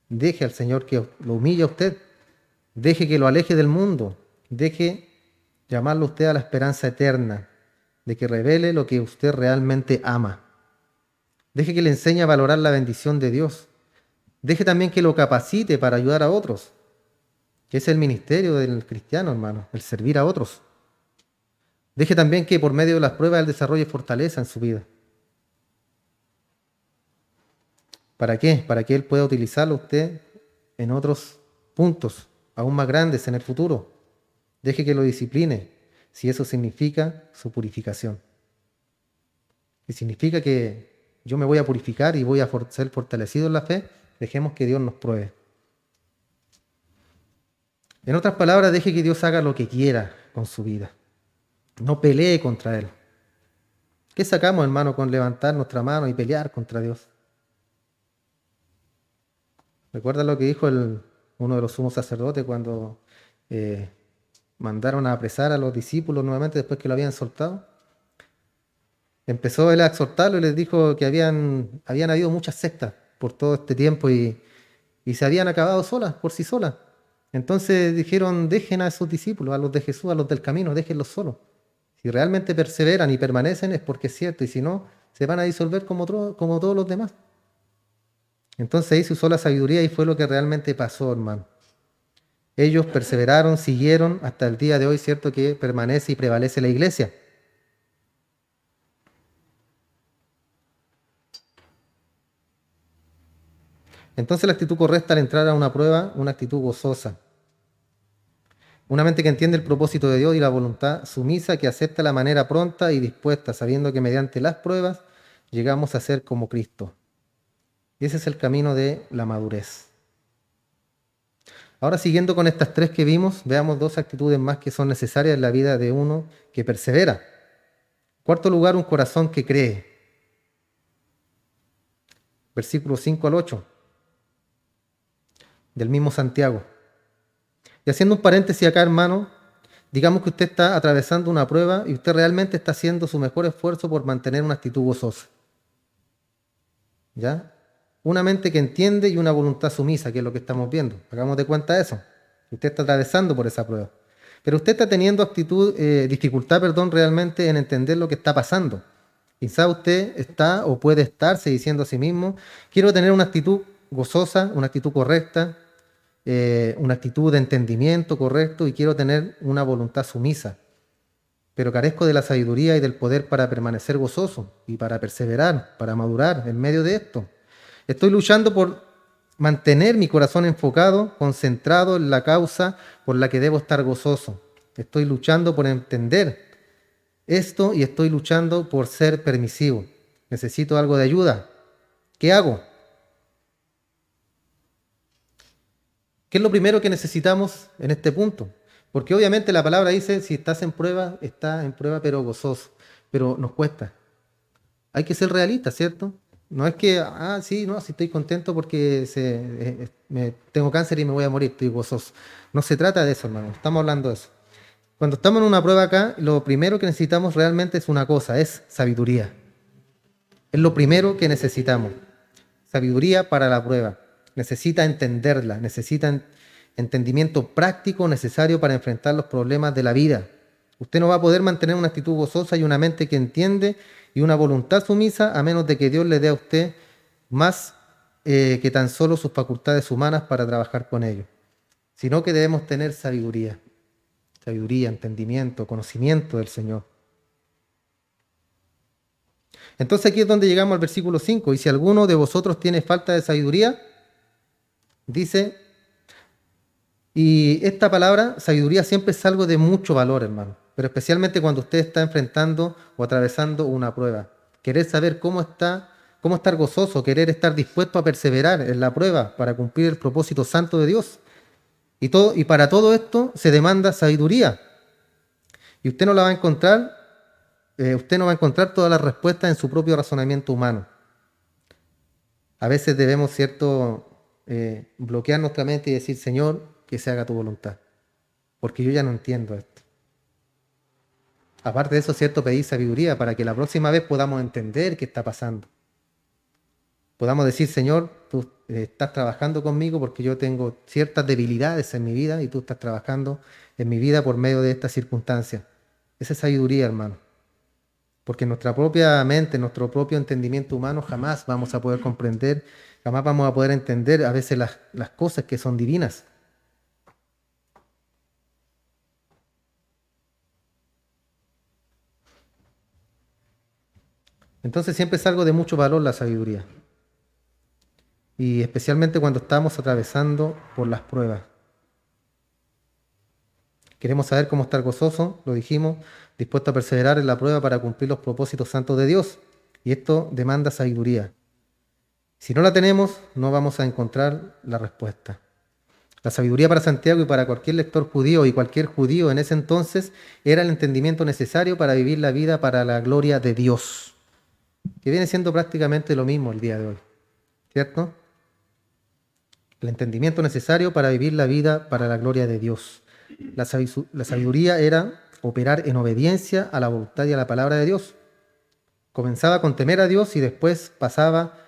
deje al Señor que lo humille a usted. Deje que lo aleje del mundo. Deje llamarlo usted a la esperanza eterna, de que revele lo que usted realmente ama. Deje que le enseñe a valorar la bendición de Dios. Deje también que lo capacite para ayudar a otros, que es el ministerio del cristiano, hermano, el servir a otros. Deje también que por medio de las pruebas Él desarrolle fortaleza en su vida. ¿Para qué? Para que Él pueda utilizarlo a usted en otros puntos aún más grandes en el futuro. Deje que lo discipline, si eso significa su purificación. Si significa que yo me voy a purificar y voy a ser fortalecido en la fe, dejemos que Dios nos pruebe. En otras palabras, deje que Dios haga lo que quiera con su vida. No pelee contra Él. ¿Qué sacamos, hermano, con levantar nuestra mano y pelear contra Dios? ¿Recuerda lo que dijo uno de los sumos sacerdotes cuando mandaron a apresar a los discípulos nuevamente después que lo habían soltado? Empezó él a exhortarlo y les dijo que habían habido muchas sectas por todo este tiempo y se habían acabado solas, por sí solas. Entonces dijeron, dejen a esos discípulos, a los de Jesús, a los del camino, déjenlos solos. Si realmente perseveran y permanecen es porque es cierto, y si no, se van a disolver como todos los demás. Entonces ahí se usó la sabiduría y fue lo que realmente pasó, hermano. Ellos perseveraron, siguieron hasta el día de hoy, cierto, que permanece y prevalece la iglesia. Entonces la actitud correcta al entrar a una prueba, una actitud gozosa. Una mente que entiende el propósito de Dios y la voluntad sumisa, que acepta la manera pronta y dispuesta, sabiendo que mediante las pruebas llegamos a ser como Cristo. Y ese es el camino de la madurez. Ahora, siguiendo con estas tres que vimos, veamos dos actitudes más que son necesarias en la vida de uno que persevera. En cuarto lugar, un corazón que cree. Versículos 5 al 8 del mismo Santiago. Y haciendo un paréntesis acá, hermano, digamos que usted está atravesando una prueba y usted realmente está haciendo su mejor esfuerzo por mantener una actitud gozosa. ¿Ya? Una mente que entiende y una voluntad sumisa, que es lo que estamos viendo. Hagamos de cuenta de eso. Usted está atravesando por esa prueba. Pero usted está teniendo dificultad realmente en entender lo que está pasando. Quizá usted está o puede estarse diciendo a sí mismo, quiero tener una actitud gozosa, una actitud correcta, una actitud de entendimiento correcto y quiero tener una voluntad sumisa. Pero carezco de la sabiduría y del poder para permanecer gozoso y para perseverar, para madurar en medio de esto. Estoy luchando por mantener mi corazón enfocado, concentrado en la causa por la que debo estar gozoso. Estoy luchando por entender esto y estoy luchando por ser permisivo. Necesito algo de ayuda. ¿Qué hago? ¿Qué es lo primero que necesitamos en este punto? Porque obviamente la palabra dice, si estás en prueba, está en prueba pero gozoso. Pero nos cuesta. Hay que ser realistas, ¿cierto? No es que, sí, no, sí estoy contento porque tengo cáncer y me voy a morir, estoy gozoso. No se trata de eso, hermano, estamos hablando de eso. Cuando estamos en una prueba acá, lo primero que necesitamos realmente es una cosa, es sabiduría. Es lo primero que necesitamos. Sabiduría para la prueba. Necesita entenderla, necesita entendimiento práctico necesario para enfrentar los problemas de la vida. Usted no va a poder mantener una actitud gozosa y una mente que entiende y una voluntad sumisa a menos de que Dios le dé a usted más que tan solo sus facultades humanas para trabajar con ellos. Sino que debemos tener sabiduría, entendimiento, conocimiento del Señor. Entonces aquí es donde llegamos al versículo 5. Y si alguno de vosotros tiene falta de sabiduría, dice, y esta palabra, sabiduría, siempre es algo de mucho valor, hermano. Pero especialmente cuando usted está enfrentando o atravesando una prueba. Querer saber cómo estar gozoso, querer estar dispuesto a perseverar en la prueba para cumplir el propósito santo de Dios. Y para todo esto se demanda sabiduría. Y usted no la va a encontrar, usted no va a encontrar todas las respuestas en su propio razonamiento humano. A veces debemos, bloquear nuestra mente y decir, Señor, que se haga tu voluntad, porque yo ya no entiendo esto. Aparte de eso, pedir sabiduría para que la próxima vez podamos entender qué está pasando. Podamos decir, Señor, tú estás trabajando conmigo porque yo tengo ciertas debilidades en mi vida y tú estás trabajando en mi vida por medio de estas circunstancias. Esa es sabiduría, hermano. Porque en nuestra propia mente, en nuestro propio entendimiento humano, jamás vamos a poder comprender, jamás vamos a poder entender a veces las cosas que son divinas. Entonces siempre es algo de mucho valor la sabiduría. Y especialmente cuando estamos atravesando por las pruebas. Queremos saber cómo estar gozoso, lo dijimos, dispuesto a perseverar en la prueba para cumplir los propósitos santos de Dios. Y esto demanda sabiduría. Si no la tenemos, no vamos a encontrar la respuesta. La sabiduría para Santiago y para cualquier lector judío y cualquier judío en ese entonces era el entendimiento necesario para vivir la vida para la gloria de Dios, que viene siendo prácticamente lo mismo el día de hoy, ¿cierto? El entendimiento necesario para vivir la vida para la gloria de Dios. La sabiduría era operar en obediencia a la voluntad y a la palabra de Dios. Comenzaba con temer a Dios y después pasaba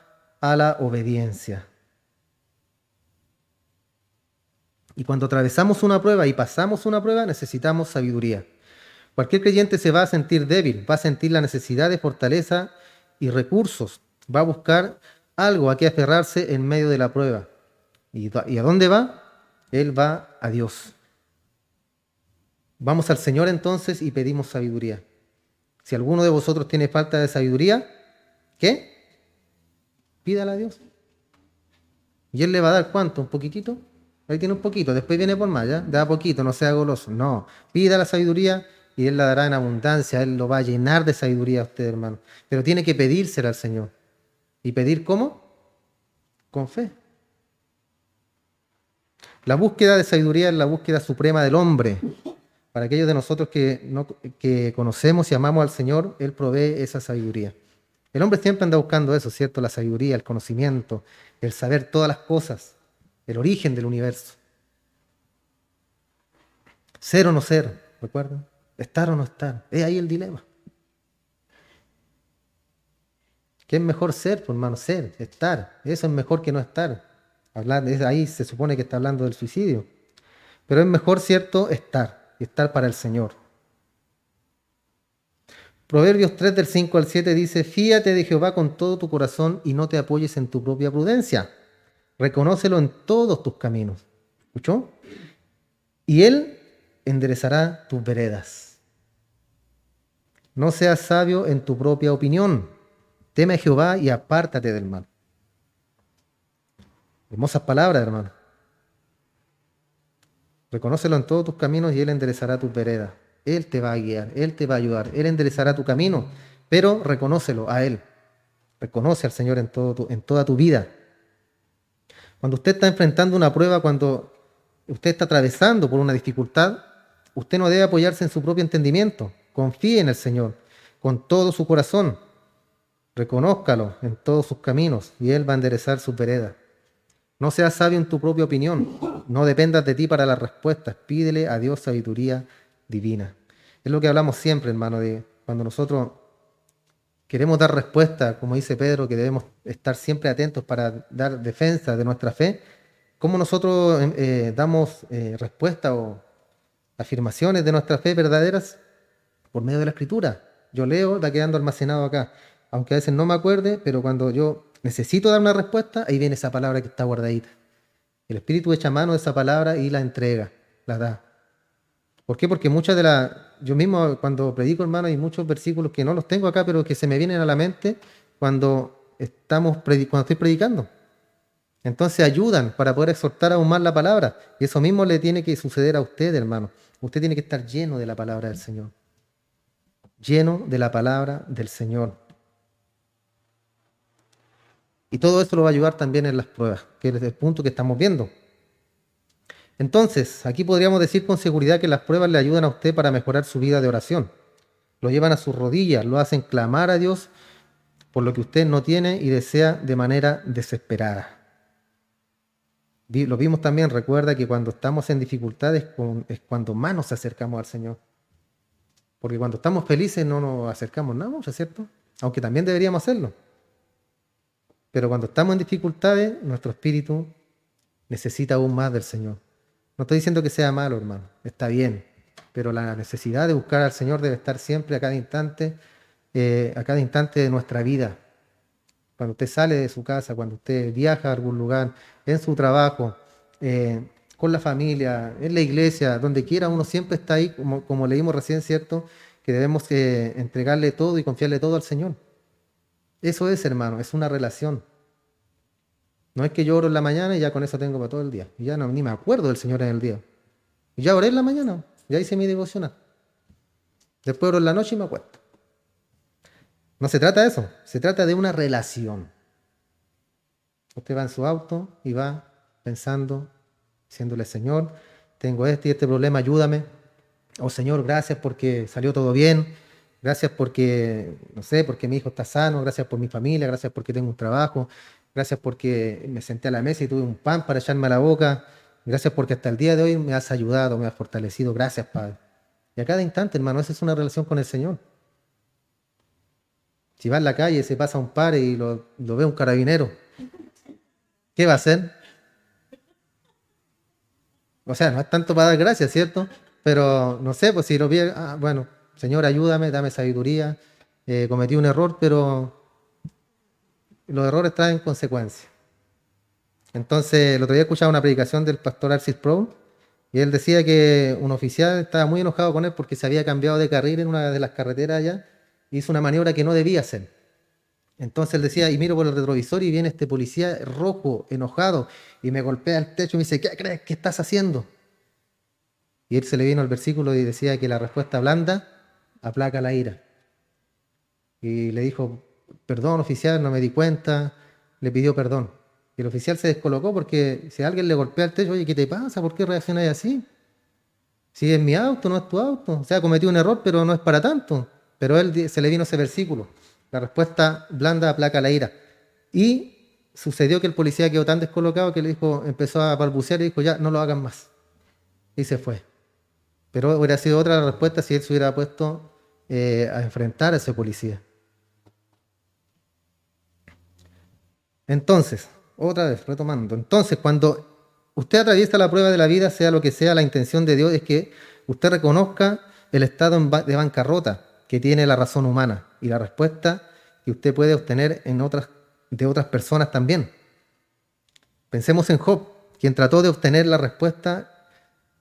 a la obediencia. Y cuando atravesamos una prueba y pasamos una prueba, necesitamos sabiduría. Cualquier creyente se va a sentir débil, va a sentir la necesidad de fortaleza y recursos. Va a buscar algo a que aferrarse en medio de la prueba. ¿Y a dónde va? Él va a Dios. Vamos al Señor entonces y pedimos sabiduría. Si alguno de vosotros tiene falta de sabiduría, ¿qué? Pídala a Dios. ¿Y Él le va a dar cuánto? ¿Un poquitito? Ahí tiene un poquito, después viene por más, ¿ya? Da poquito, no sea goloso. No, pida la sabiduría y Él la dará en abundancia. Él lo va a llenar de sabiduría a usted, hermano. Pero tiene que pedírsela al Señor. ¿Y pedir cómo? Con fe. La búsqueda de sabiduría es la búsqueda suprema del hombre. Para aquellos de nosotros que conocemos y amamos al Señor, Él provee esa sabiduría. El hombre siempre anda buscando eso, ¿cierto? La sabiduría, el conocimiento, el saber todas las cosas, el origen del universo. Ser o no ser, ¿recuerdan? Estar o no estar. Es ahí el dilema. ¿Qué es mejor ser, pues, hermano? Ser, estar. Eso es mejor que no estar. Ahí se supone que está hablando del suicidio. Pero es mejor, ¿cierto?, estar. Y estar para el Señor. Proverbios 3 del 5 al 7 dice, fíate de Jehová con todo tu corazón y no te apoyes en tu propia prudencia. Reconócelo en todos tus caminos. ¿Escuchó? Y Él enderezará tus veredas. No seas sabio en tu propia opinión. Teme a Jehová y apártate del mal. Hermosas palabras, hermano. Reconócelo en todos tus caminos y Él enderezará tus veredas. Él te va a guiar, Él te va a ayudar, Él enderezará tu camino, pero reconócelo a Él. Reconoce al Señor en toda tu vida. Cuando usted está enfrentando una prueba, cuando usted está atravesando por una dificultad, usted no debe apoyarse en su propio entendimiento. Confíe en el Señor con todo su corazón. Reconózcalo en todos sus caminos y Él va a enderezar sus veredas. No seas sabio en tu propia opinión. No dependas de ti para las respuestas. Pídele a Dios sabiduría divina. Es lo que hablamos siempre, hermano, de cuando nosotros queremos dar respuesta, como dice Pedro, que debemos estar siempre atentos para dar defensa de nuestra fe. ¿Cómo nosotros damos respuesta o afirmaciones de nuestra fe verdaderas? Por medio de la Escritura. Yo leo, va quedando almacenado acá. Aunque a veces no me acuerde, pero cuando yo necesito dar una respuesta, ahí viene esa palabra que está guardadita. El Espíritu echa mano de esa palabra y la entrega, la da. ¿Por qué? Porque muchas de las... Yo mismo cuando predico, hermano, hay muchos versículos que no los tengo acá, pero que se me vienen a la mente cuando estoy predicando. Entonces ayudan para poder exhortar aún más la palabra. Y eso mismo le tiene que suceder a usted, hermano. Usted tiene que estar lleno de la palabra del Señor. Lleno de la palabra del Señor. Y todo esto lo va a ayudar también en las pruebas, que es el punto que estamos viendo. Entonces, aquí podríamos decir con seguridad que las pruebas le ayudan a usted para mejorar su vida de oración. Lo llevan a sus rodillas, lo hacen clamar a Dios por lo que usted no tiene y desea de manera desesperada. Lo vimos también, recuerda que cuando estamos en dificultades es cuando más nos acercamos al Señor. Porque cuando estamos felices no nos acercamos nada mucho, ¿cierto? Aunque también deberíamos hacerlo. Pero cuando estamos en dificultades, nuestro espíritu necesita aún más del Señor. No estoy diciendo que sea malo, hermano, está bien, pero la necesidad de buscar al Señor debe estar siempre a cada instante de nuestra vida. Cuando usted sale de su casa, cuando usted viaja a algún lugar, en su trabajo, con la familia, en la iglesia, donde quiera, uno siempre está ahí, como leímos recién, ¿cierto? Que debemos entregarle todo y confiarle todo al Señor. Eso es, hermano, es una relación. No es que yo oro en la mañana y ya con eso tengo para todo el día. Y ya no, ni me acuerdo del Señor en el día. Y ya oré en la mañana, ya hice mi devocional. Después oro en la noche y me acuesto. No se trata de eso, se trata de una relación. Usted va en su auto y va pensando, diciéndole, Señor, tengo este y este problema, ayúdame. Oh Señor, gracias porque salió todo bien. Gracias porque, no sé, porque mi hijo está sano. Gracias por mi familia, gracias porque tengo un trabajo. Gracias porque me senté a la mesa y tuve un pan para echarme a la boca. Gracias porque hasta el día de hoy me has ayudado, me has fortalecido. Gracias, Padre. Y a cada instante, hermano, esa es una relación con el Señor. Si va en la calle, se pasa un par y lo ve un carabinero, ¿qué va a hacer? O sea, no es tanto para dar gracias, ¿cierto? Pero no sé, pues si lo ve, bueno, Señor, ayúdame, dame sabiduría. Cometí un error, pero los errores traen consecuencias. Entonces, el otro día escuchaba una predicación del pastor Arcis Sproul y él decía que un oficial estaba muy enojado con él porque se había cambiado de carril en una de las carreteras allá y hizo una maniobra que no debía hacer. Entonces él decía, y miro por el retrovisor y viene este policía rojo, enojado, y me golpea el techo y me dice, ¿qué crees que estás haciendo? Y él se le vino el versículo y decía que la respuesta blanda aplaca la ira. Y le dijo, perdón oficial, no me di cuenta, le pidió perdón. Y el oficial se descolocó porque si alguien le golpea el techo, oye, ¿qué te pasa? ¿Por qué reaccionas así? Si es mi auto, no es tu auto. O sea, cometí un error, pero no es para tanto. Pero él se le vino ese versículo. La respuesta blanda aplaca la ira. Y sucedió que el policía quedó tan descolocado que le dijo, empezó a balbucear y dijo, ya, no lo hagan más. Y se fue. Pero hubiera sido otra la respuesta si él se hubiera puesto a enfrentar a ese policía. Entonces, otra vez, retomando. Entonces, cuando usted atraviesa la prueba de la vida, sea lo que sea, la intención de Dios es que usted reconozca el estado de bancarrota que tiene la razón humana y la respuesta que usted puede obtener de otras personas también. Pensemos en Job, quien trató de obtener la respuesta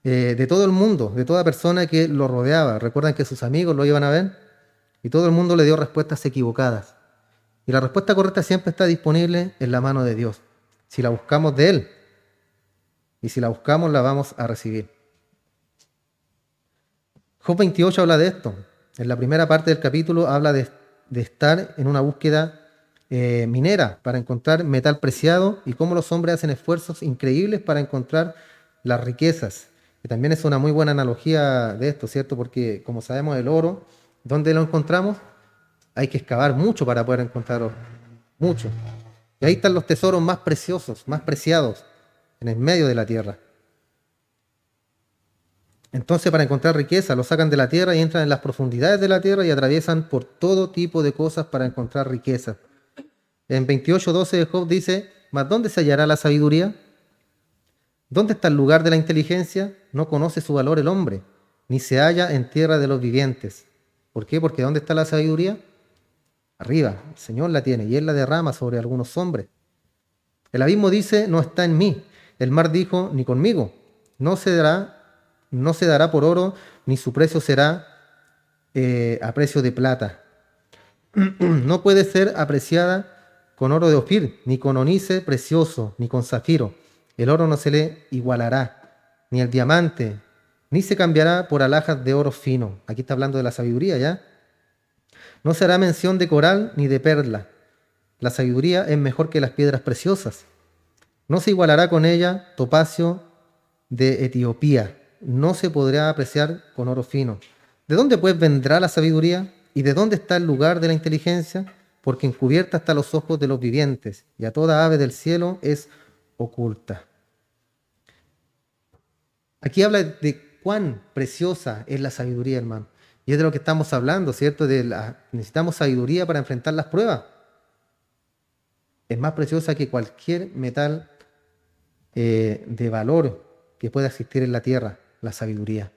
de todo el mundo, de toda persona que lo rodeaba. Recuerdan que sus amigos lo iban a ver y todo el mundo le dio respuestas equivocadas. Y la respuesta correcta siempre está disponible en la mano de Dios. Si la buscamos de Él y si la buscamos la vamos a recibir. Job 28 habla de esto. En la primera parte del capítulo habla de estar en una búsqueda minera para encontrar metal preciado y cómo los hombres hacen esfuerzos increíbles para encontrar las riquezas. Que también es una muy buena analogía de esto, ¿cierto? Porque como sabemos el oro, ¿dónde lo encontramos? Hay que excavar mucho para poder encontrar oro. Mucho. Y ahí están los tesoros más preciosos, más preciados, en el medio de la tierra. Entonces, para encontrar riqueza, lo sacan de la tierra y entran en las profundidades de la tierra y atraviesan por todo tipo de cosas para encontrar riqueza. En 28:12 de Job dice, ¿mas dónde se hallará la sabiduría? ¿Dónde está el lugar de la inteligencia? No conoce su valor el hombre, ni se halla en tierra de los vivientes. ¿Por qué? Porque ¿dónde está la sabiduría? Arriba, el Señor la tiene y Él la derrama sobre algunos hombres. El abismo dice, no está en mí. El mar dijo, ni conmigo. No se dará por oro, ni su precio será a precio de plata. No puede ser apreciada con oro de Ofir, ni con onice precioso, ni con zafiro. El oro no se le igualará, ni el diamante, ni se cambiará por alhajas de oro fino. Aquí está hablando de la sabiduría, ¿ya? No se hará mención de coral ni de perla. La sabiduría es mejor que las piedras preciosas. No se igualará con ella topacio de Etiopía. No se podrá apreciar con oro fino. ¿De dónde pues vendrá la sabiduría? ¿Y de dónde está el lugar de la inteligencia? Porque encubierta está a los ojos de los vivientes, y a toda ave del cielo es oculta. Aquí habla de cuán preciosa es la sabiduría, hermano. Y es de lo que estamos hablando, ¿cierto? Necesitamos sabiduría para enfrentar las pruebas. Es más preciosa que cualquier metal de valor que pueda existir en la tierra, la sabiduría.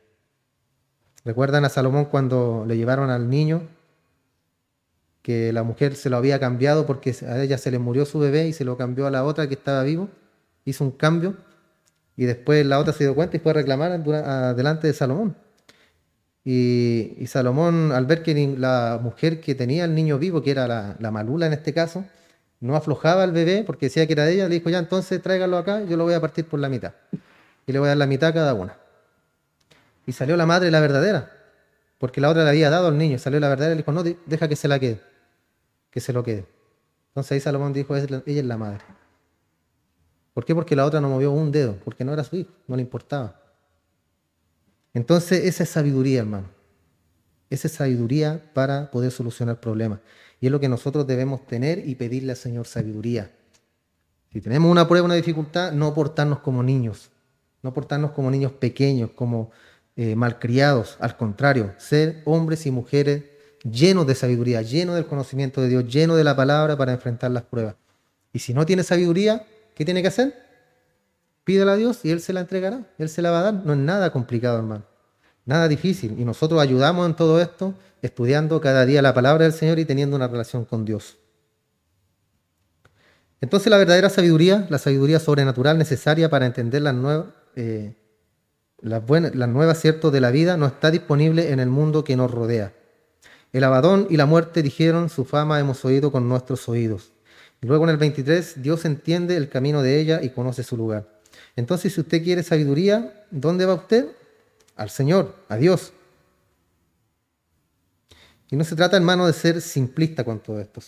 ¿Recuerdan a Salomón cuando le llevaron al niño? Que la mujer se lo había cambiado porque a ella se le murió su bebé y se lo cambió a la otra que estaba vivo. Hizo un cambio y después la otra se dio cuenta y fue a reclamar delante de Salomón. Y Salomón, al ver que la mujer que tenía el niño vivo, que era la malula en este caso, no aflojaba al bebé porque decía que era de ella, le dijo, ya entonces tráigalo acá, yo lo voy a partir por la mitad. Y le voy a dar la mitad a cada una. Y salió la madre la verdadera, porque la otra le había dado al niño, salió la verdadera y le dijo, no, deja que se la quede, que se lo quede. Entonces ahí Salomón dijo, ella es la madre. ¿Por qué? Porque la otra no movió un dedo, porque no era su hijo, no le importaba. Entonces esa es sabiduría, hermano. Esa es sabiduría para poder solucionar problemas. Y es lo que nosotros debemos tener y pedirle al Señor sabiduría. Si tenemos una prueba, una dificultad, no portarnos como niños, no portarnos como niños pequeños, como malcriados. Al contrario, ser hombres y mujeres llenos de sabiduría, llenos del conocimiento de Dios, llenos de la palabra para enfrentar las pruebas. Y si no tiene sabiduría, ¿qué tiene que hacer? Pídela a Dios y Él se la entregará, Él se la va a dar. No es nada complicado, hermano, nada difícil. Y nosotros ayudamos en todo esto estudiando cada día la palabra del Señor y teniendo una relación con Dios. Entonces la verdadera sabiduría, la sabiduría sobrenatural necesaria para entender las nuevas, ¿cierto?, de la vida, no está disponible en el mundo que nos rodea. El Abadón y la muerte dijeron, su fama hemos oído con nuestros oídos. Y luego en el 23, Dios entiende el camino de ella y conoce su lugar. Entonces, si usted quiere sabiduría, ¿dónde va usted? Al Señor, a Dios. Y no se trata, hermano, de ser simplista con todo esto.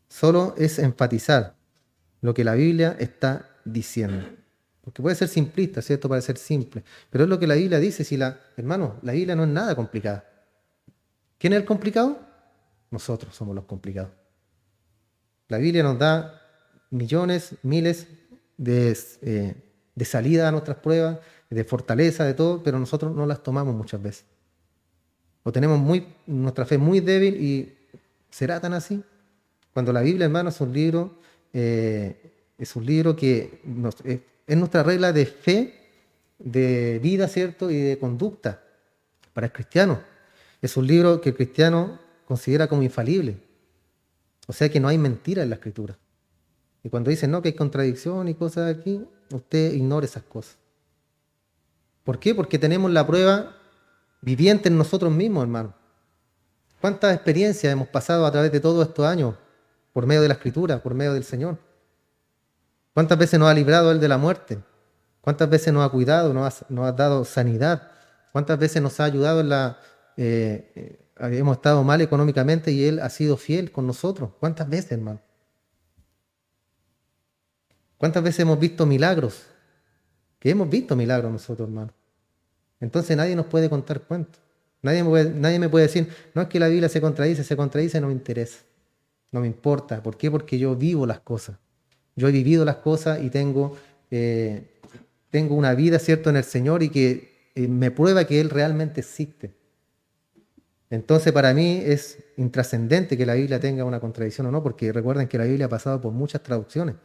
Solo es enfatizar lo que la Biblia está diciendo. Porque puede ser simplista, ¿cierto? Puede ser simple. Pero es lo que la Biblia dice. Hermano, la Biblia no es nada complicada. ¿Quién es el complicado? Nosotros somos los complicados. La Biblia nos da millones, miles de salida a nuestras pruebas, de fortaleza, de todo, pero nosotros no las tomamos muchas veces. O tenemos nuestra fe muy débil y ¿será tan así? Cuando la Biblia, hermano, es un libro que es nuestra regla de fe, de vida, ¿cierto? Y de conducta para el cristiano. Es un libro que el cristiano considera como infalible. O sea que no hay mentira en la Escritura. Y cuando dicen no, que hay contradicción y cosas aquí, usted ignore esas cosas. ¿Por qué? Porque tenemos la prueba viviente en nosotros mismos, hermano. ¿Cuántas experiencias hemos pasado a través de todos estos años por medio de la Escritura, por medio del Señor? ¿Cuántas veces nos ha librado Él de la muerte? ¿Cuántas veces nos ha cuidado, nos ha dado sanidad? ¿Cuántas veces nos ha ayudado hemos estado mal económicamente y Él ha sido fiel con nosotros? ¿Cuántas veces, hermano? ¿Cuántas veces hemos visto milagros? Que hemos visto milagros nosotros, hermano. Entonces nadie nos puede contar cuentos. Nadie me puede decir, no, es que la Biblia se contradice, no me interesa. No me importa. ¿Por qué? Porque yo vivo las cosas. Yo he vivido las cosas y tengo una vida, ¿cierto?, en el Señor, y que me prueba que Él realmente existe. Entonces para mí es intrascendente que la Biblia tenga una contradicción o no, porque recuerden que la Biblia ha pasado por muchas traducciones.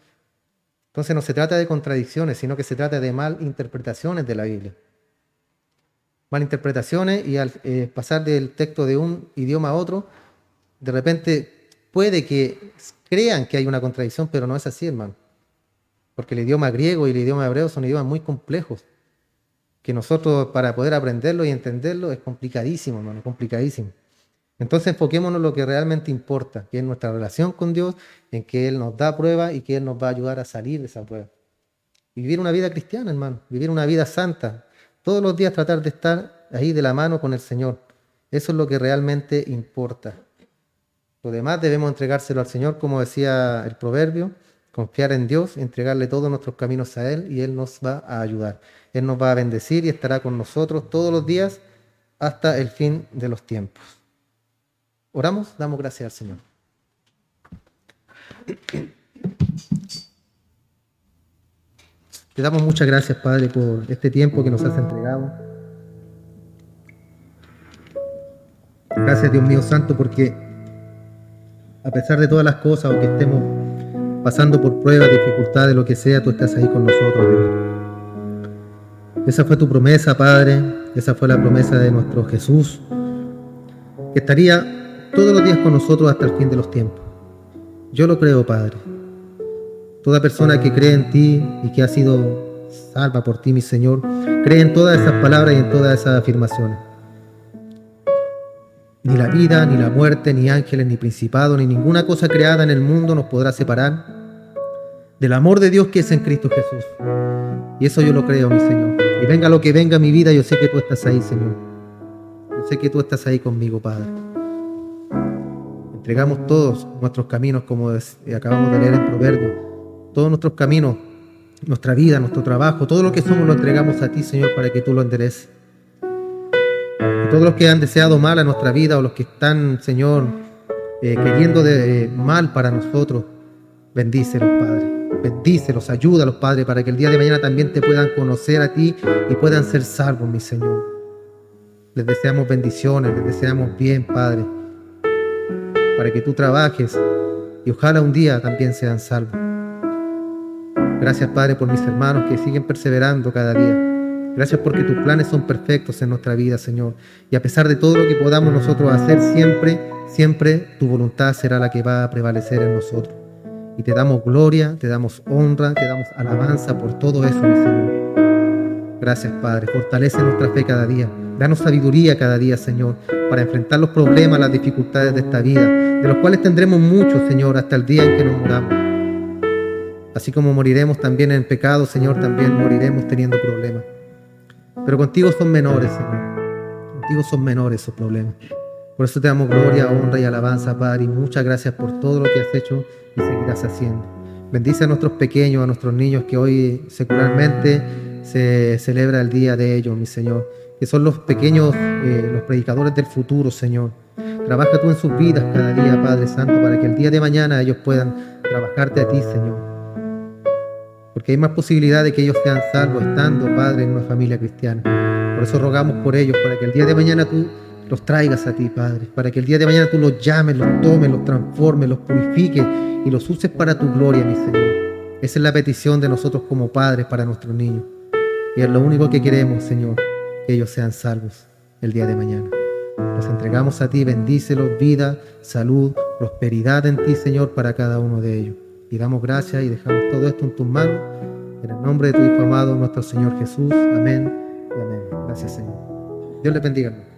Entonces no se trata de contradicciones, sino que se trata de malinterpretaciones de la Biblia. Malinterpretaciones, y al pasar del texto de un idioma a otro, de repente puede que crean que hay una contradicción, pero no es así, hermano. Porque el idioma griego y el idioma hebreo son idiomas muy complejos, que nosotros para poder aprenderlo y entenderlo es complicadísimo, hermano, complicadísimo. Entonces enfoquémonos en lo que realmente importa, que es nuestra relación con Dios, en que Él nos da prueba y que Él nos va a ayudar a salir de esa prueba. Y vivir una vida cristiana, hermano, vivir una vida santa. Todos los días tratar de estar ahí de la mano con el Señor. Eso es lo que realmente importa. Lo demás debemos entregárselo al Señor, como decía el proverbio, confiar en Dios, entregarle todos nuestros caminos a Él y Él nos va a ayudar. Él nos va a bendecir y estará con nosotros todos los días hasta el fin de los tiempos. Oramos, damos gracias al Señor. Te damos muchas gracias, Padre, por este tiempo que nos has entregado. Gracias, Dios mío santo, porque a pesar de todas las cosas o que estemos pasando por pruebas, dificultades, lo que sea, tú estás ahí con nosotros, Dios. Esa fue tu promesa, Padre. Esa fue la promesa de nuestro Jesús, que estaría todos los días con nosotros hasta el fin de los tiempos. Yo lo creo, Padre. Toda persona que cree en ti y que ha sido salva por ti, mi Señor, cree en todas esas palabras y en todas esas afirmaciones. Ni la vida, ni la muerte, ni ángeles, ni principados, ni ninguna cosa creada en el mundo nos podrá separar del amor de Dios que es en Cristo Jesús. Y eso yo lo creo, mi Señor. Y venga lo que venga en mi vida, yo sé que tú estás ahí, Señor. Yo sé que tú estás ahí conmigo, Padre. Entregamos todos nuestros caminos, como acabamos de leer en Proverbios. Todos nuestros caminos, nuestra vida, nuestro trabajo, todo lo que somos lo entregamos a ti, Señor, para que tú lo endereces. Y todos los que han deseado mal a nuestra vida o los que están, Señor, queriendo mal para nosotros, bendícelos, Padre. Bendícelos, ayúdalos, Padre, para que el día de mañana también te puedan conocer a ti y puedan ser salvos, mi Señor. Les deseamos bendiciones, les deseamos bien, Padre, para que tú trabajes y ojalá un día también sean salvos. Gracias, Padre, por mis hermanos que siguen perseverando cada día. Gracias porque tus planes son perfectos en nuestra vida, Señor. Y a pesar de todo lo que podamos nosotros hacer, siempre tu voluntad será la que va a prevalecer en nosotros. Y te damos gloria, te damos honra, te damos alabanza por todo eso, mi Señor. Gracias, Padre. Fortalece nuestra fe cada día. Danos sabiduría cada día, Señor, para enfrentar los problemas, las dificultades de esta vida, de los cuales tendremos muchos, Señor, hasta el día en que nos muramos. Así como moriremos también en pecado, Señor, también moriremos teniendo problemas. Pero contigo son menores, Señor. Contigo son menores esos problemas. Por eso te damos gloria, honra y alabanza, Padre, y muchas gracias por todo lo que has hecho y seguirás haciendo. Bendice a nuestros pequeños, a nuestros niños que hoy secularmente se celebra el día de ellos, mi Señor, que son los pequeños, los predicadores del futuro, Señor. Trabaja tú en sus vidas cada día, Padre Santo, para que el día de mañana ellos puedan trabajarte a ti, Señor. Porque hay más posibilidad de que ellos sean salvos estando, Padre, en una familia cristiana. Por eso rogamos por ellos, para que el día de mañana tú los traigas a ti, Padre, para que el día de mañana tú los llames, los tomes, los transformes, los purifiques y los uses para tu gloria, mi Señor. Esa es la petición de nosotros como padres para nuestros niños. Y es lo único que queremos, Señor, que ellos sean salvos el día de mañana. Los entregamos a ti, bendícelos, vida, salud, prosperidad en ti, Señor, para cada uno de ellos. Y damos gracias y dejamos todo esto en tus manos. En el nombre de tu Hijo amado, nuestro Señor Jesús. Amén y amén. Gracias, Señor. Dios les bendiga, hermano.